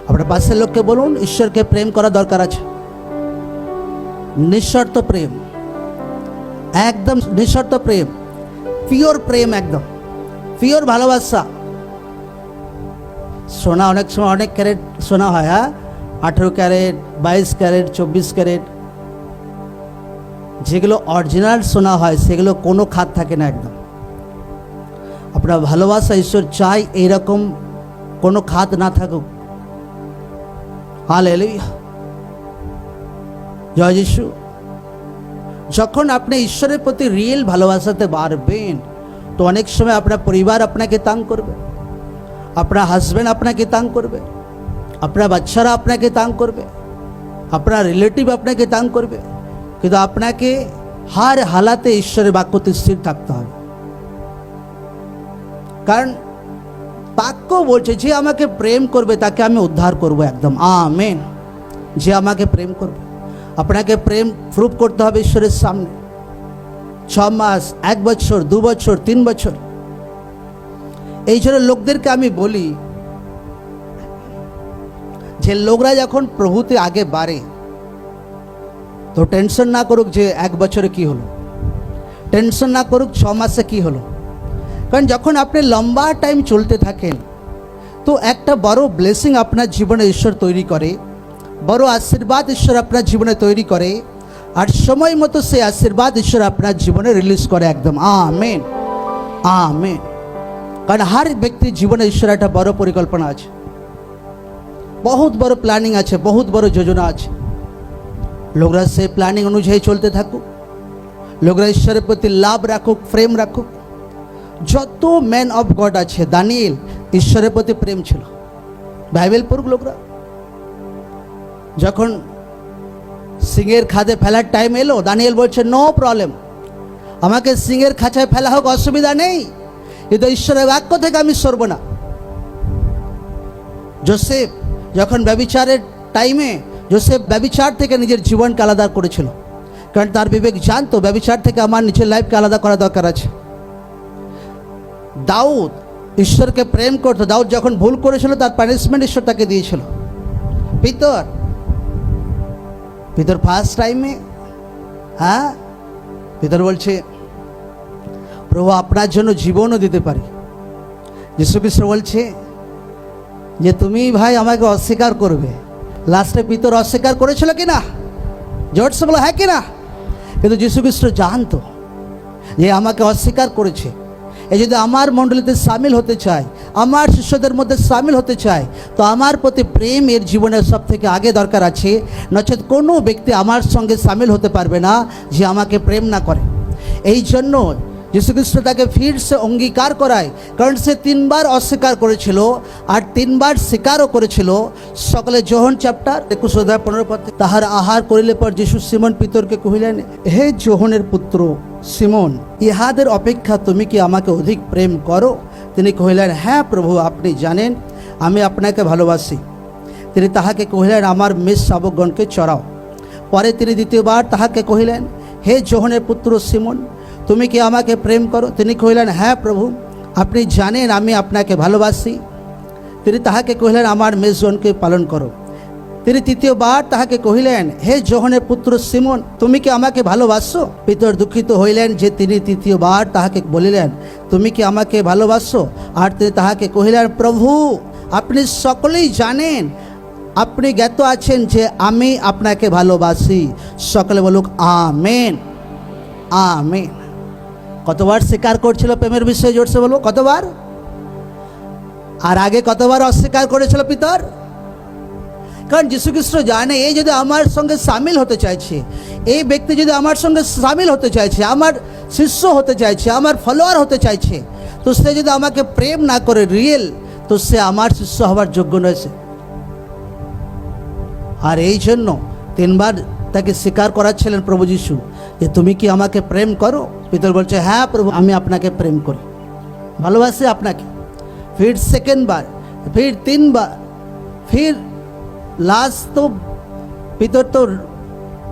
S1: আপনার পাশের লোককে বলুন ঈশ্বরকে প্রেম করা দরকার আছে। নিঃশর্ত প্রেম, একদম নিঃশর্ত প্রেম, পিওর প্রেম, একদম পিওর ভালোবাসা। সোনা অনেক সময় অনেক ক্যারেট সোনা হয়, হ্যাঁ, 18 ক্যারেট, 22 ক্যারেট, 24 ক্যারেট। যেগুলো অরিজিনাল সোনা হয় সেগুলো কোনো খাদ থাকে না একদম। আপনার ভালোবাসা ঈশ্বর চাই এইরকম কোনো খাদ না থাকুক। হালেলুয়া, জয় যিশু। যখন আপনি ঈশ্বরের প্রতি রিয়েল ভালোবাসাতে বাড়বেন তো অনেক সময় আপনার পরিবার আপনাকে তাং করবে, আপনার হাজব্যান্ড আপনাকে তাং করবে, আপনার বাচ্চারা আপনাকে তাং করবে, আপনার রিলেটিভ আপনাকে তাং করবে, কিন্তু আপনাকে হার হালাতে ঈশ্বরের বাক্যতে স্থির থাকতে হবে। কারণ বাক্য বলছে যে আমাকে প্রেম করবে তাকে আমি উদ্ধার করব, একদম আমেন। যে আমাকে প্রেম করবে, আপনাকে প্রেম প্রুভ করতে হবে ঈশ্বরের সামনে। 6 মাস, 1 বছর, 2 বছর, 3 বছর। এই জন্য লোকদেরকে আমি বলি যে লোকরা যখন প্রভুতে আগে বাড়ে তো টেনশন না করুক যে 1 বছরে কি হলো, টেনশন না করুক 6 মাসে কি হলো। কারণ যখন আপনি লম্বা টাইম চলতে থাকেন তো একটা বড় ব্লেসিং আপনার জীবনে ঈশ্বর তৈরি করে, বড় আশীর্বাদ ঈশ্বর আপনার জীবনে তৈরি করে, আর সময় মতো সেই আশীর্বাদ ঈশ্বর আপনার জীবনে রিলিজ করে, একদম আমেন, আমেন। কারণ হার ব্যক্তির জীবনে ঈশ্বর একটা বড় পরিকল্পনা আছে, বহুত বড় প্ল্যানিং আছে, বহুত বড় যোজনা আছে। লোকরা সেই প্ল্যানিং অনুযায়ী চলতে থাকুক, লোকরা ঈশ্বরের প্রতি লাভ রাখুক, প্রেম রাখুক। যত ম্যান অফ গড আছে, দানিয়েল ঈশ্বরের প্রতি প্রেম ছিল। বাইবেল পড়ুক লোকরা, যখন সিংহের খাদে ফেলার টাইম এলো দানিয়েল বলছে নো প্রবলেম, আমাকে সিংহের খাঁচায় ফেলা হোক, অসুবিধা নেই, কিন্তু ঈশ্বরের বাক্য থেকে আমি সরব না। যোসেফ যখন ব্যভিচারের টাইমে, যোসেফ ব্যভিচার থেকে নিজের জীবনকে আলাদা করেছিল, কারণ তার বিবেক জানতো ব্যভিচার থেকে আমার নিজের লাইফকে আলাদা করা দরকার আছে। দাউদ ঈশ্বরকে প্রেম করতো, দাউদ যখন ভুল করেছিল তার পানিশমেন্ট ঈশ্বর তাকে দিয়েছিল। পিতর ফার্স্ট টাইমে, হ্যাঁ, পিতর বলছে প্রভু আপনার জন্য জীবনও দিতে পারি। যীশু খ্রিস্ট বলছে যে তুমি ভাই আমাকে অস্বীকার করবে। লাস্টে পিতর অস্বীকার করেছিল কিনা, জোরসে বলো হ্যাঁ কিনা। কিন্তু যীশু খ্রিস্ট জানতো যে আমাকে অস্বীকার করেছে, এই যদি আমার মণ্ডলীতে সামিল হতে চায়, আমার শিষ্যদের মধ্যে সামিল হতে চায়, তো আমার প্রতি প্রেম এর জীবনের সব থেকে আগে দরকার আছে। নচেত কোনো ব্যক্তি আমার সঙ্গে সামিল হতে পারবে না যে আমাকে প্রেম না করে। এই জন্য যীশু খ্রিস্ট তাকে ফির সে অঙ্গীকার করায়, কারণ সে 3 বার অস্বীকার করেছিল আর 3 বার স্বীকারও করেছিল। সকলে যোহন চ্যাপ্টার 21:15 তাহার আহার করিলে পর যীশু সিমন পিতরকে কহিলেন, হে যোহনের পুত্র সিমন, ইহাদের অপেক্ষা তুমি কি আমাকে অধিক প্রেম করো? তিনি কহিলেন, হ্যাঁ প্রভু, আপনি জানেন আমি আপনাকে ভালোবাসি। তিনি তাহাকে কহিলেন, আমার মেষ শাবকগণকে চড়াও। পরে তিনি দ্বিতীয়বার তাহাকে কহিলেন, হে যোহনের পুত্র সিমন, তুমি কি আমাকে প্রেম করো? তিনি কহিলেন, হ্যাঁ প্রভু, আপনি জানেন আমি আপনাকে ভালোবাসি। তিনি তাহাকে কহিলেন, আমার মেষগণকে পালন করো। তিনি তৃতীয়বার তাহাকে কহিলেন, হে যোহনের পুত্র সিমন, তুমি কি আমাকে ভালোবাসো? পিতর দুঃখিত হইলেন যে তিনি তৃতীয়বার তাহাকে বলিলেন, তুমি কি আমাকে ভালোবাসো? আর তিনি তাহাকে কহিলেন, প্রভু আপনি সকলেই জানেন, আপনি জ্ঞাত আছেন যে আমি আপনাকে ভালোবাসি। সকলে বলুক আমেন, আমেন। কতবার স্বীকার করছিল প্রেমের বিষয়ে? জোরসে বলবো, কতবার? আর আগে কতবার অস্বীকার করেছিল পিতর? কারণ যীশু খ্রিস্ট জানে এই যদি আমার সঙ্গে সামিল হতে চাইছে, এই ব্যক্তি যদি আমার সঙ্গে সামিল হতে চাইছে, আমার শিষ্য হতে চাইছে, আমার ফলোয়ার হতে চাইছে, তো সে যদি আমাকে প্রেম না করে রিয়েল, তো সে আমার শিষ্য হওয়ার যোগ্য নয় সে। আর এই জন্য 3 বার তাকে স্বীকার করাচ্ছিলেন প্রভু যীশু যে তুমি কি আমাকে প্রেম করো? পিতর বলছে হ্যাঁ প্রভু, আমি আপনাকে প্রেম করি, ভালোবাসি আপনাকে। ফির 2nd বার, ফির 3 বার, ফির লাস্ট তো পিতর তো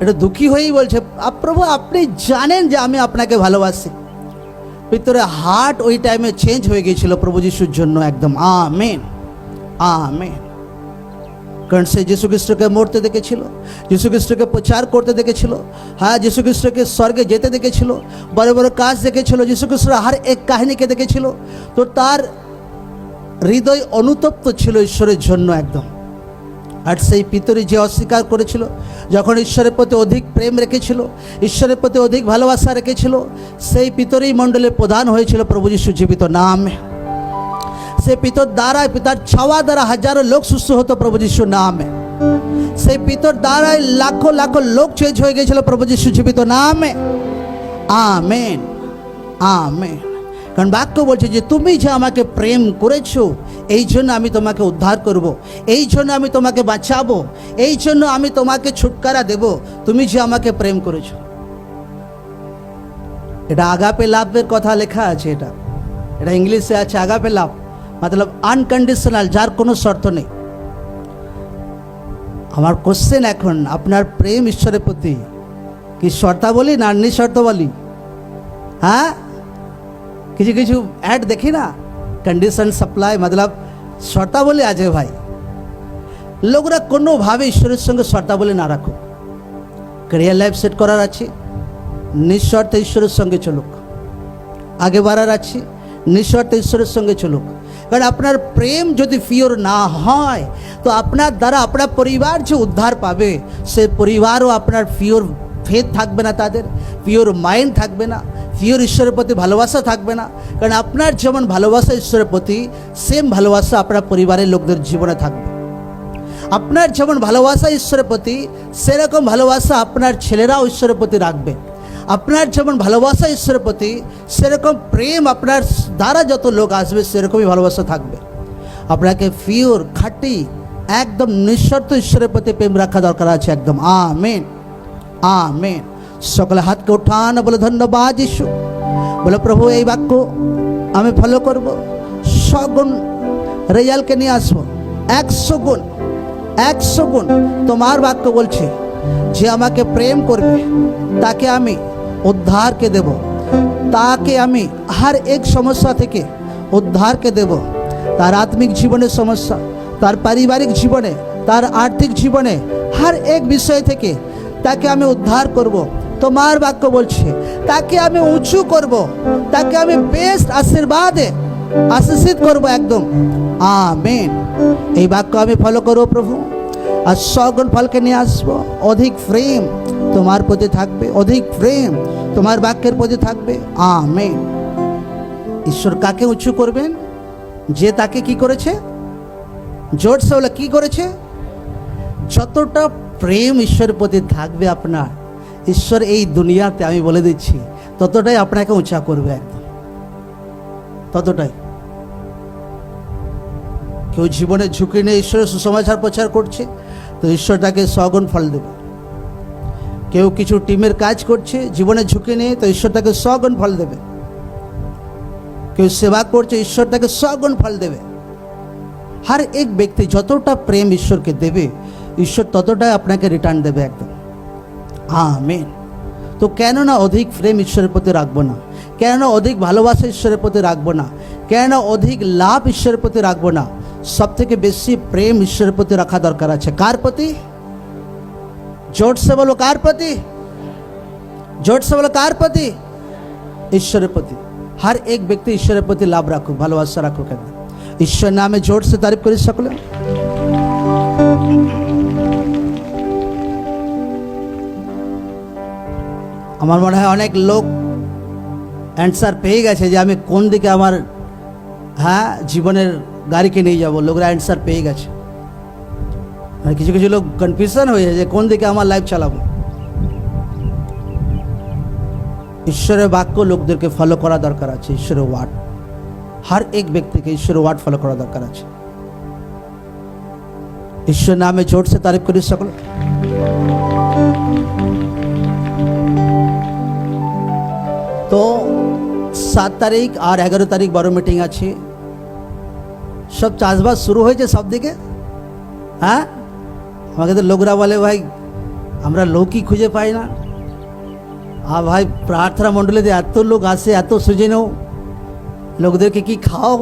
S1: এটা দুঃখী হয়েই বলছে প্রভু আপনি জানেন যে আমি আপনাকে ভালোবাসি। পিতরের হার্ট ওই টাইমে চেঞ্জ হয়ে গিয়েছিল প্রভু যিশুর জন্য একদম। Amen, amen. কারণ সে যীশু খ্রিস্টকে মরতে দেখেছিল, যীশু খ্রিস্টকে প্রচার করতে দেখেছিল, হ্যাঁ যীশু খ্রিস্টকে স্বর্গে যেতে দেখেছিল, বড় বড় কাজ দেখেছিল, যীশু খ্রিস্টের হর এক কাহিনীকে দেখেছিল। তো তার হৃদয় অনুতপ্ত ছিল ঈশ্বরের জন্য একদম। আর সেই পিতরই যে অস্বীকার করেছিল, যখন ঈশ্বরের প্রতি অধিক প্রেম রেখেছিল, ঈশ্বরের প্রতি অধিক ভালোবাসা রেখেছিল, সেই পিতরই মণ্ডলের প্রধান হয়েছিল প্রভু যীশু জীবিত নামে। সেই পিতর দ্বারাই, পিতার ছাওয়া দ্বারা হাজারো লোক সুস্থ হতো প্রভু যীশুর নামে। সেই পিতর দ্বারাই লাখো লাখো লোক চেঞ্জ হয়ে গিয়েছিল প্রভু যীশু জীবিত নামে। Amen, amen. কারণ বাক্য বলছে যে তুমি যে আমাকে প্রেম করেছো, এই জন্য আমি তোমাকে উদ্ধার করব, এই জন্য আমি তোমাকে বাঁচাবো, এই জন্য আমি তোমাকে ছুটকারা দেব, তুমি যে আমাকে প্রেম করেছো। এটা আগাপে লাভের কথা লেখা আছে, এটা ইংলিশে আছে আগাপে লাভ, মতলব আনকন্ডিশনাল, যার কোনো শর্ত নেই। আমার কোশ্চেন এখন, আপনার প্রেম ঈশ্বরের প্রতি কি শর্তাবলী না নিঃশর্তাবলী? হ্যাঁ, কিছু কিছু অ্যাড দেখি না, কন্ডিশন সাপ্লাই, মতলব শর্তাবলী আছে ভাই। লোকরা কোনোভাবে ঈশ্বরের সঙ্গে শর্তাবলী না রাখুক। ক্যারিয়ার লাইফ সেট করার আছে, নিঃশর্তে ঈশ্বরের সঙ্গে চলুক। আগে বাড়ার আছে, নিঃশর্তে ঈশ্বরের সঙ্গে চলুক। কারণ আপনার প্রেম যদি পিওর না হয়, তো আপনার দ্বারা আপনার পরিবার যে উদ্ধার পাবে, সে পরিবারও আপনার পিওর ফেথ থাকবে না, তাদের পিওর মাইন্ড থাকবে না, পিওর ঈশ্বরের প্রতি ভালোবাসা থাকবে না। কারণ আপনার যেমন ভালোবাসা ঈশ্বরের প্রতি, সেম ভালোবাসা আপনার পরিবারের লোকদের জীবনে থাকবে। আপনার যেমন ভালোবাসা ঈশ্বরের প্রতি, সেরকম ভালোবাসা আপনার ছেলেরাও ঈশ্বরের প্রতি রাখবে। আপনার যেমন ভালোবাসা ঈশ্বরের প্রতি, সেরকম প্রেম আপনার দ্বারা যত লোক আসবে, সেরকমই ভালোবাসা থাকবে। আপনাকে পিওর খাঁটি একদম নিঃশর্ত ঈশ্বরের প্রতি প্রেম রাখা দরকার আছে একদম। Amen, amen. সকলে হাতকে উঠান, বলে ধন্যবাদ যিশু। বলে প্রভু এই বাক্য আমি ফলো করব, 100 গুণ রেজাল্টকে নিয়ে আসবো, 100 গুণ, 100 গুণ। তোমার বাক্য বলছে যে আমাকে প্রেম করবে তাকে আমি উদ্ধারকে দেব, তাকে আমি हर एक সমস্যা থেকে উদ্ধারকে দেব। তার আত্মিক জীবনের সমস্যা, তার পারিবারিক জীবনে, তার আর্থিক জীবনে, हर एक বিষয় থেকে তাকে আমি উদ্ধার করব। তোমার বাক্য বলছে তাকে আমি উঁচু করব, তাকে আমি বেস্ট আশীর্বাদে আশীষিত করব একদম। আমেন। এই বাক্য আমি ফলো করব প্রভু, আর 100 গুণ ফলকে নিয়ে আসবো। অধিক প্রেম তোমার প্রতি থাকবে, অধিক প্রেম তোমার বাক্যের প্রতি থাকবে। আমেন। ঈশ্বর কাকে উঁচু করবেন? যে তাকে কি করেছে? জোরসে বলে কি করেছে? যতটা প্রেম ঈশ্বরের প্রতি থাকবে আপনার, ঈশ্বর এই দুনিয়াতে, আমি বলে দিচ্ছি, ততটাই আপনাকে উঁচা করবে একদম, ততটাই। কেউ জীবনে ঝুঁকি নিয়ে ঈশ্বরের সুসমাচার প্রচার করছে, তো ঈশ্বর তাকে 100 গুণ ফল দেবে। কেউ কিছু টিমের কাজ করছে জীবনে ঝুঁকি নিয়ে, তো ঈশ্বর তাকে 100 গুণ ফল দেবে। কেউ সেবা করছে, ঈশ্বর তাকে 100 গুণ ফল দেবে। हर एक ব্যক্তি যতটা প্রেম ঈশ্বরকে দেবে, ঈশ্বর ততটাই আপনাকে রিটার্ন দেবে একদম। আমেন। তো কেন না অধিক প্রেম ঈশ্বরের প্রতি রাখবো না? কেন না অধিক ভালোবাসা ঈশ্বরের প্রতি রাখবো না? কেন না অধিক লাভ ঈশ্বরের প্রতি রাখবো না? সব থেকে বেশি প্রেম ঈশ্বরের প্রতি রাখা দরকার আছে। কার প্রতি? জোর সে বলো কার প্রতি? জোর সে বলো কার প্রতি? ঈশ্বরের প্রতি। हर एक ব্যক্তি ঈশ্বরের প্রতি লাভ রাখুক, ভালোবাসা রাখুক একদম। ঈশ্বর নামে জোর সে তারিফ করি সকলে। আমার মনে হয় অনেক লোক অ্যান্সার পেয়ে গেছে যে আমি কোন দিকে আমার জীবনের গাড়িকে নিয়ে যাব। লোকরা অ্যান্সার পেয়ে গেছে, আর কিছু কিছু লোক কনফিউশন হয়ে যায় যে কোন দিকে আমার লাইফ চালাবো। ঈশ্বরের বাক্য লোকদেরকে ফলো করা দরকার আছে। ঈশ্বরের ওয়ার্ড, हर एक व्यक्ति के ईश्वर वार्ड फॉलो करा दरकार আছে। ईश्वर नामे जोर से तारीफ करी सकल। तो 7 তারিখ আর 11 তারিখ বড় মিটিং আছে। সব চাষবাস শুরু হয়েছে সব দিকে। হ্যাঁ, আমাকে তো লোকরা বলে ভাই আমরা লোকই খুঁজে পাই না। ভাই প্রার্থনা মণ্ডলীতে এত লোক আসে, এত সুজে নাও, লোকদেরকে কি খাও?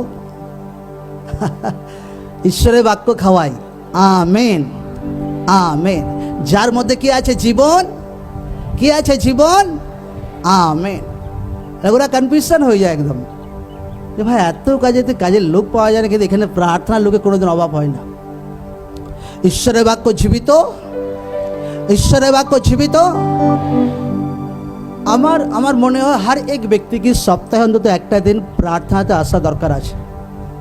S1: ঈশ্বরের বাক্য খাওয়াই। Amen, amen. যার মধ্যে কি আছে? জীবন। কি আছে? জীবন। আমেন। লোকরা কনফিউশন হয়ে যায় একদম যে ভাই এত কাজেতে কাজের লোক পাওয়া যায় না, কিন্তু এখানে প্রার্থনার লোকের কোনোদিন অভাব হয় না। ঈশ্বরের বাক্য জীবিত, ঈশ্বরের বাক্য জীবিত। আমার মনে হয় हर एक ব্যক্তি কি সপ্তাহে অন্তত একটা দিন প্রার্থনাতে আসা দরকার আছে।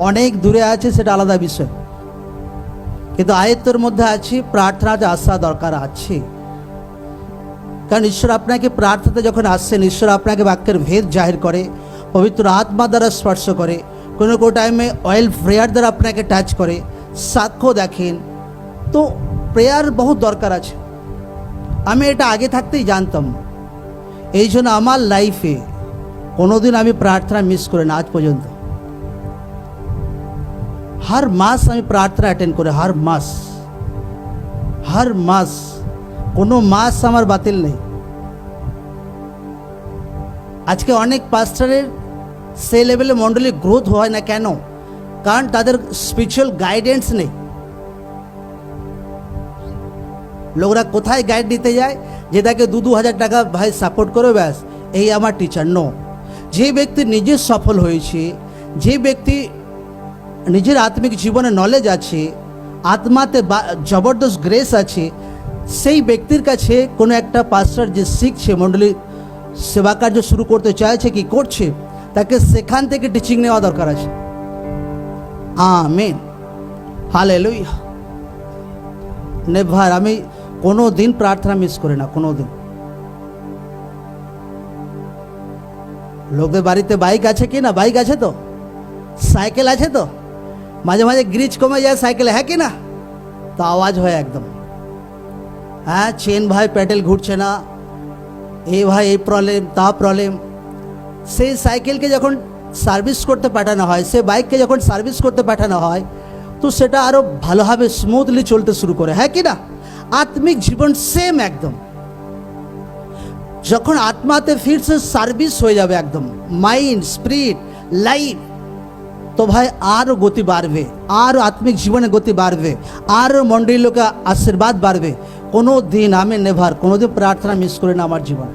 S1: অনেক দূরে আছে সেটা আলাদা বিষয়, কিন্তু আয়ত্তের মধ্যে আছে প্রার্থনাতে আসা দরকার আছে। কারণ ঈশ্বর আপনাকে প্রার্থনাতে যখন আসছেন, ঈশ্বর আপনাকে বাক্যের ভেদ জাহির করে, পবিত্র আত্মা দ্বারা স্পর্শ করে, কোনো কোনো টাইমে অয়েল প্রেয়ার দ্বারা আপনাকে টাচ করে, সাক্ষ্য দেখেন। তো প্রেয়ার বহুত দরকার আছে। আমি এটা আগে থাকতেই জানতাম, এই জন্য আমার লাইফে কোনোদিন আমি প্রার্থনা মিস করি না আজ পর্যন্ত। हर মাস আমি প্রার্থনা অ্যাটেন্ড করি, हर মাস কোনো মাস আমার বাতিল নেই। আজকে অনেক পাস্টারের সেই লেভেলে মণ্ডলী গ্রোথ হয় না কেন? কারণ তাদের স্পিরিচুয়াল গাইডেন্স নেই। লোকরা কোথায় গাইড দিতে যায়? যে তাকে 2-2 হাজার টাকা ভাই সাপোর্ট করো, ব্যাস এই আমার টিচার। নো, যে ব্যক্তি নিজে সফল হয়েছে, যে ব্যক্তি নিজের আত্মিক জীবনে নলেজ আছে, আত্মাতে জবরদস্ত গ্রেস আছে, সেই ব্যক্তির কাছে কোনো একটা পাস্টার যে শিখছে, মণ্ডলী সেবা কার্য শুরু করতে চাইছে কি করছে, তাকে সেখান থেকে টিচিং নেওয়া দরকার আছে। Amen, hallelujah. নেভার আমি কোনো দিন প্রার্থনা মিস করি না, কোনো দিন। লোকদের বাড়িতে বাইক আছে কি না? বাইক আছে তো, সাইকেল আছে তো, মাঝে মাঝে গ্রিজ কমে যায় সাইকেলে, হ্যাঁ কি না? তো আওয়াজ হয় একদম, হ্যাঁ চেন ভাই প্যাডেল ঘুরছে না, এই ভাই এই প্রবলেম, তা প্রবলেম। সেই সাইকেলকে যখন সার্ভিস করতে পাঠানো হয়, সে বাইককে যখন সার্ভিস করতে পাঠানো হয়, তো সেটা আরও ভালোভাবে স্মুথলি চলতে শুরু করে, হ্যাঁ কি না? আত্মিক জীবন সেম একদম। যখন আত্মাতে ফিরছে সার্ভিস হয়ে যাবে একদম, মাইন্ড, স্পিরিট, লাইফ, তো ভাই আরও গতি বাড়বে, আর আত্মিক জীবনে গতি বাড়বে, আর মণ্ডলীর লোকে আশীর্বাদ বাড়বে। কোনো দিন আমি নেভার কোনো দিন প্রার্থনা মিস করি না আমার জীবনে,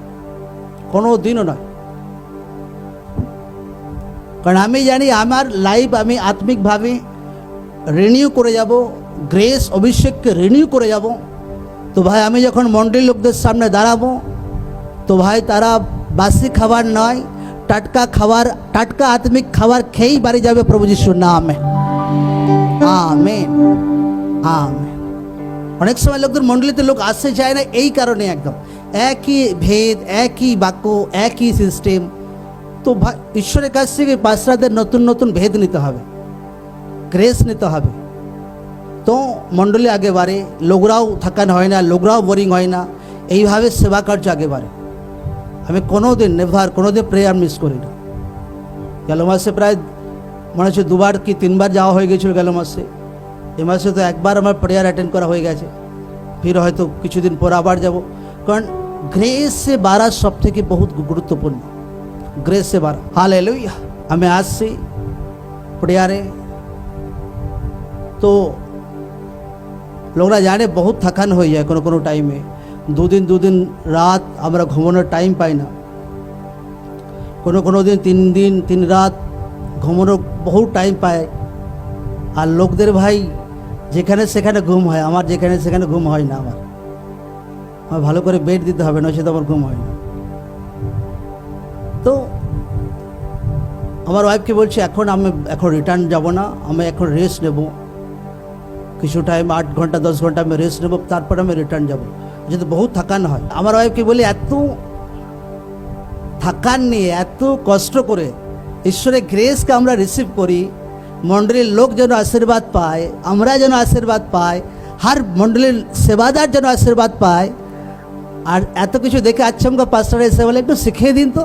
S1: কোনো দিনও নয়। কারণ আমি জানি আমার লাইফ আমি আত্মিকভাবে রিনিউ করে যাব, গ্রেস অভিষেককে রিনিউ করে যাব। তো ভাই আমি যখন মণ্ডলীর লোকদের সামনে দাঁড়াবো, তো ভাই তারা বাসি খাবার নয়, টাটকা খাবার, টাটকা আত্মিক খাবার খেয়েই বাড়ি যাবে প্রভু যিশুর নামে। Amen, amen. অনেক সময় লোকদের মণ্ডলীতে লোক আসতে চায় না এই কারণে, একদম একই ভেদ, একই বাক্য, একই সিস্টেম। তো ভাই ঈশ্বরের কাছ থেকে পাস্টারদের নতুন নতুন ভেদ নিতে হবে, গ্রেস নিতে হবে। তো মণ্ডলী আগে বাড়ে, লোকরাও থাকানো হয় না, লোকরাও বোরিং হয় না, এইভাবে সেবা কার্য আগে বাড়ে। আমি কোনো দিন নেভার কোনো দিন প্রেয়ার মিস করি না। গেল মাসে প্রায় মনে হচ্ছে 2বার কি 3বার যাওয়া হয়ে গেছিলো গেল মাসে। এ মাসে তো একবার আমার প্রেয়ার অ্যাটেন্ড করা হয়ে গেছে, ফির হয়তো কিছুদিন পর আবার যাব। কারণ গ্রেস সে বাড়া সব থেকে বহুত গুরুত্বপূর্ণ, গ্রেস সে বাড়া। হালেলুয়া। আমি আসছি প্রেয়ারে, তো লোকরা জানে বহুত থাকান হয়ে যায় কোনো কোনো টাইমে। 2 দিন রাত আমরা ঘুমানোর টাইম পাই না, কোনো দিন 3 দিন 3 রাত ঘুমানোর বহু টাইম পায়। আর লোকদের ভাই যেখানে সেখানে ঘুম হয়, আমার যেখানে সেখানে ঘুম হয় না। আমার ভালো করে বেড দিতে হবে, নয়তো আমার ঘুম হয় না। তো আমার ওয়াইফকে বলছি আমি এখন রিটার্ন যাব না, আমি এখন রেস্ট নেব, কিছু টাইম 8 ঘন্টা 10 ঘন্টা আমি রেস্ট নেব, তারপর আমি রিটার্ন যাব, যদি বহু থাকান হয়। আমার ওয়াইফকে বলি এত থাকান নিয়ে এত কষ্ট করে ঈশ্বরের গ্রেসকে আমরা রিসিভ করি, মণ্ডলীর লোক যেন আশীর্বাদ পায়, আমরা যেন আশীর্বাদ পাই, হর মণ্ডলীর সেবাদার যেন আশীর্বাদ পায়। আর এত কিছু দেখে আচমকা পাস্টার এসে বলে একটু শিখিয়ে দিন তো।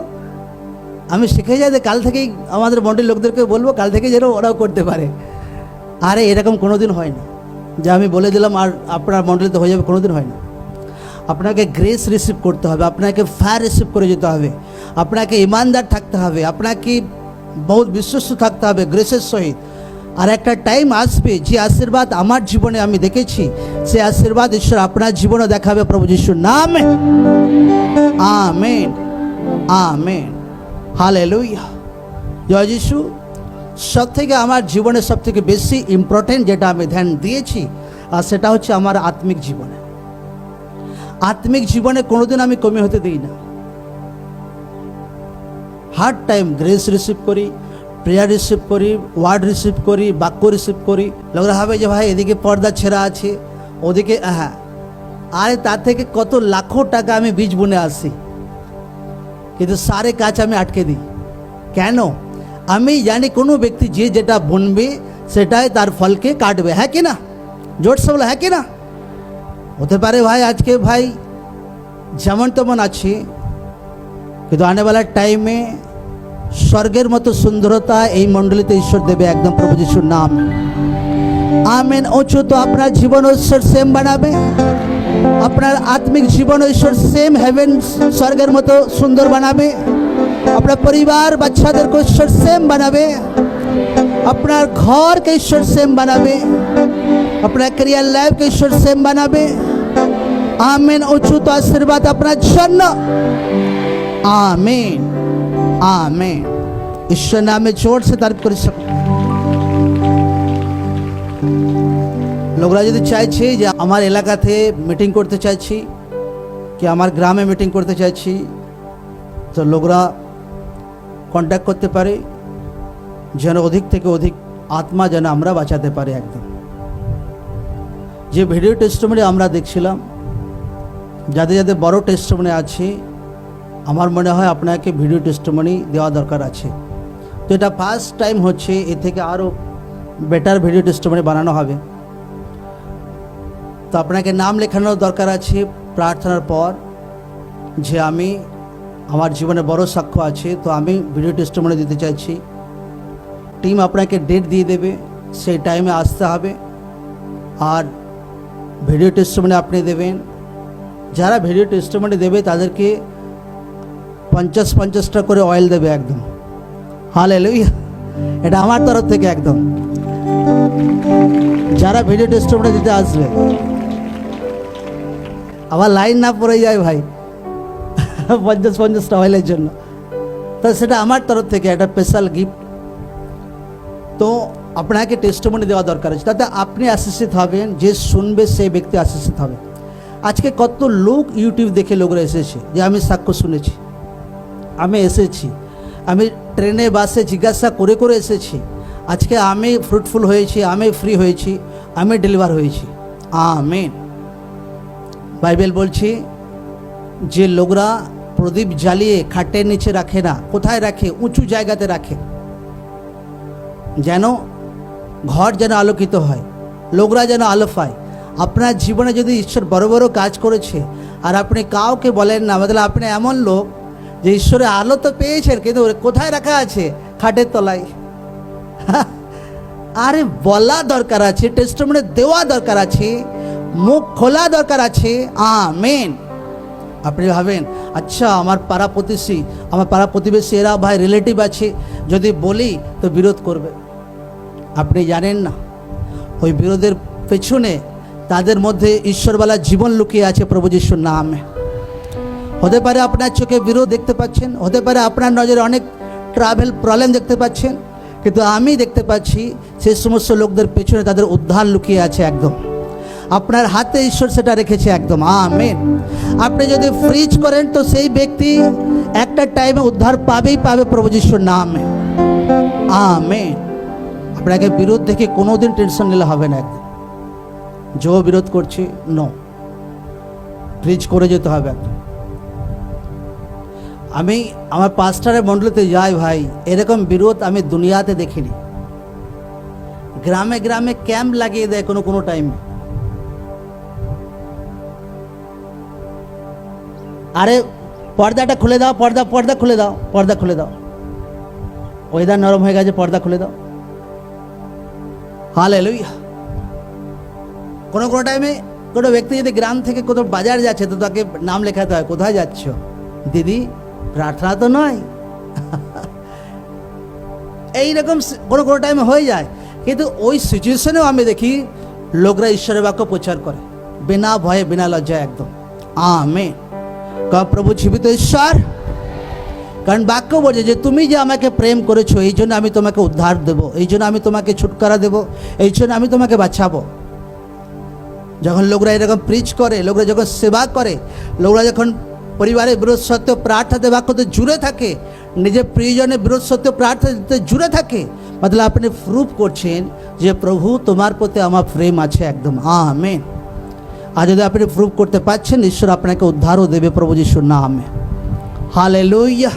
S1: আমি শিখে যাই যে কাল থেকেই আমাদের মণ্ডলীর লোকদেরকে বলবো, কাল থেকে যেন ওরাও করতে পারে। আরে এরকম কোনো দিন হয় না যে আমি বলে দিলাম আর আপনার মণ্ডলীতে হয়ে যাবে, কোনো দিন হয় না। আপনাকে গ্রেস রিসিভ করতে হবে, আপনাকে ফায়ার রিসিভ করে যেতে হবে, আপনাকে ইমানদার থাকতে হবে, আপনাকে বহুত বিশ্বস্ত থাকতে হবে গ্রেসের সহিত। আর একটা টাইম আসবে যে আশীর্বাদ আমার জীবনে আমি দেখেছি, সে আশীর্বাদ ঈশ্বর আপনার জীবনে দেখাবে প্রভু যিশুর নামে। আমেন, আমেন, হালেলুয়া, জয় যিশু। সব থেকে আমার জীবনে সব থেকে বেশি ইম্পর্টেন্ট যেটা আমি ধ্যান দিয়েছি, আর সেটা হচ্ছে আমার আত্মিক জীবনে। আত্মিক জীবনে কোনোদিন আমি কমে হতে দিই না। হার টাইম গ্রেস রিসিভ করি, প্রেয়ার রিসিভ করি, ওয়ার্ড রিসিভ করি, বাক্য রিসিভ করি। লোকরা ভাবে যে ভাই এদিকে পর্দা ছেঁড়া আছে, ওদিকে হ্যাঁ, আরে তার থেকে কত লাখো টাকা আমি বীজ বুনে আসি, কিন্তু সারে কাজ আমি আটকে দিই। কেন? আমি জানি কোনো ব্যক্তি যে যেটা বুনবে সেটাই তার ফলকে কাটবে, হ্যাঁ কি না? জোর সে বলে হ্যাঁ কি না? হতে পারে ভাই আজকে ভাই যেমন তেমন আছে, কিন্তু আনেওয়ালা টাইমে স্বর্গের মতো সুন্দরতা এই মণ্ডলীতে ঈশ্বর দেবে একদম প্রভু যিশুর নাম। আমেন। উঁচু তো আপনার জীবন ঈশ্বর সেম বানাবে, আপনার আত্মিক জীবন ঈশ্বর সেম হেভেন স্বর্গের মতো সুন্দর বানাবে, আপনার পরিবার বাচ্চাদেরকে ঈশ্বর সেম বানাবে, আপনার ঘরকে ঈশ্বর সেম বানাবে, আপনার ক্যারিয়ার লাইফকে ঈশ্বর সেম বানাবে। আমেন। উঁচু তো আশীর্বাদ আপনার জন্য। Amen, amen. ঈশ্বর নামে জোর সে তারিফ করে সকো। লোকরা যদি চাইছে যে আমার এলাকাতে মিটিং করতে চাইছি কি আমার গ্রামে মিটিং করতে চাইছি, তো লোকরা কন্ট্যাক্ট করতে পারে, যেন অধিক থেকে অধিক আত্মা যেন আমরা বাঁচাতে পারি। একদম যে ভিডিও টেস্টিমনি আমরা দেখছিলাম, যাদের যাদের বড় টেস্টিমনি আছে, আমার মনে হয় আপনাকে ভিডিও টেস্টিমনি দেওয়া দরকার আছে। তো এটা ফার্স্ট টাইম হচ্ছে, এর থেকে আরও বেটার ভিডিও টেস্টিমনি বানানো হবে। তো আপনাকে নাম লেখানোর দরকার আছে প্রার্থনার পর, যে আমি আমার জীবনে বড় সাক্ষ্য আছে, তো আমি ভিডিও টেস্টিমনি দিতে চাইছি। টিম আপনাকে ডেট দিয়ে দেবে, সেই টাইমে আসতে হবে, আর ভিডিও টেস্টিমনি আপনি দেবেন। যারা ভিডিও টেস্টিমনি দেবে তাদেরকে 50-50টা করে অয়েল দেবে একদম। হালেলুয়া, এটা আমার তরফ থেকে একদম। যারা ভিডিও টেস্টিমনি দিতে আসবে, আবার লাইন না পড়ে যায় ভাই 50-50টা অয়েলের জন্য, তো সেটা আমার তরফ থেকে একটা স্পেশাল গিফট। তো আপনাকে টেস্টিমনি দেওয়া দরকার আছে, তাতে আপনি আশীষিত হবেন, যে শুনবে সেই ব্যক্তি আশীষিত হবে। আজকে কত লোক ইউটিউব দেখে লোকরা এসেছে যে আমি সাক্ষ্য শুনেছি, আমি এসেছি, আমি ট্রেনে বাসে জিজ্ঞাসা করে করে এসেছি, আজকে আমি ফ্রুটফুল হয়েছি, আমি ফ্রি হয়েছি, আমি ডেলিভার হয়েছি। আমেন। বাইবেল বলছি যে লোকরা প্রদীপ জ্বালিয়ে খাটের নিচে রাখে না, কোথায় রাখে? উঁচু জায়গাতে রাখে, যেন ঘর যেন আলোকিত হয়, লোকরা যেন আলো পায়। আপনার জীবনে যদি ঈশ্বর বড় বড় কাজ করেছে আর আপনি কাউকে বলেন না, মানে আপনি এমন লোক যে ঈশ্বরের আলো তো পেয়েছেন, কিন্তু কোথায় রাখা আছে? খাটের তলায়। আরে বলা দরকার আছে, টেস্টিমনি দেওয়া দরকার আছে, মুখ খোলা দরকার আছে। আমেন। আপনি ভাবেন আচ্ছা আমার পাড়া প্রতিবেশী, আমার পাড়া প্রতিবেশী এরা ভাই রিলেটিভ আছে, যদি বলি তো বিরোধ করবে। আপনি জানেন না ওই বিরোধের পেছনে তাদের মধ্যে ঈশ্বরওয়ালা জীবন লুকিয়ে আছে প্রভু যিশুর নামে। হতে পারে আপনার চোখে বিরোধ দেখতে পাচ্ছেন, হতে পারে আপনার নজরে অনেক ট্রাভেল প্রবলেম দেখতে পাচ্ছেন, কিন্তু আমি দেখতে পাচ্ছি সেই সমস্ত লোকদের পেছনে তাদের উদ্ধার লুকিয়ে আছে একদম। আপনার হাতে ঈশ্বর সেটা রেখেছে একদম। আমেন। আপনি যদি ফ্রিজ করেন তো সেই ব্যক্তি একটা টাইমে উদ্ধার পাবেই পাবে প্রভু যিশুর নামে। আমেন। আপনাকে বিরোধ দেখে কোনোদিন টেনশন নিলে হবে না। একদম যে বিরোধ করছে নো, প্রিচ করে যেতে হবে একদম। আমি আমার পাস্টারের মণ্ডলীতে যাই ভাই, এরকম বিরোধ আমি দুনিয়াতে দেখিনি। গ্রামে গ্রামে ক্যাম্প লাগিয়ে দেয় কোনো কোনো টাইমে। আরে পর্দাটা খুলে দাও, পর্দা খুলে দাও, পর্দা খুলে দাও, ওয়েদার নরম হয়ে গেছে, পর্দা খুলে দাও। হালেলুয়া। কোনো কোনো টাইমে কোনো ব্যক্তি যদি গ্রাম থেকে কোথাও বাজার যাচ্ছে তো তাকে নাম লেখাতে হয়, কোথায় যাচ্ছ? দিদি প্রার্থনা তো নয়। এইরকম কোনো কোনো টাইমে হয়ে যায়। কিন্তু ওই সিচুয়েশনেও আমি দেখি লোকরা ঈশ্বরের বাক্য প্রচার করে বিনা ভয়ে বিনা লজ্জায় একদম। আমেন। কারণ প্রভু জীবিত ঈশ্বর। কারণ বাক্য বলছে যে তুমি যে আমাকে প্রেম করেছো এই জন্য আমি তোমাকে উদ্ধার দেবো, এই জন্য আমি তোমাকে ছুটকারা দেবো, এই জন্য আমি তোমাকে বাঁচাবো। যখন লোকরা এরকম প্রিচ করে, লোকরা যখন সেবা করে, লোকরা যখন পরিবারের বিরোধ সত্ত্বেও প্রার্থনাতে বাক্যতে জুড়ে থাকে, নিজের প্রিয়জনের বিরোধ সত্ত্বেও প্রার্থনাতে জুড়ে থাকে, মতলব আপনি প্রুফ করছেন যে প্রভু তোমার প্রতি আমার প্রেম আছে একদম। আমেন। আর যদি আপনি প্রুফ করতে পারছেন, ঈশ্বর আপনাকে উদ্ধারও দেবে প্রভু যিশুর নামে। হালেলুয়া।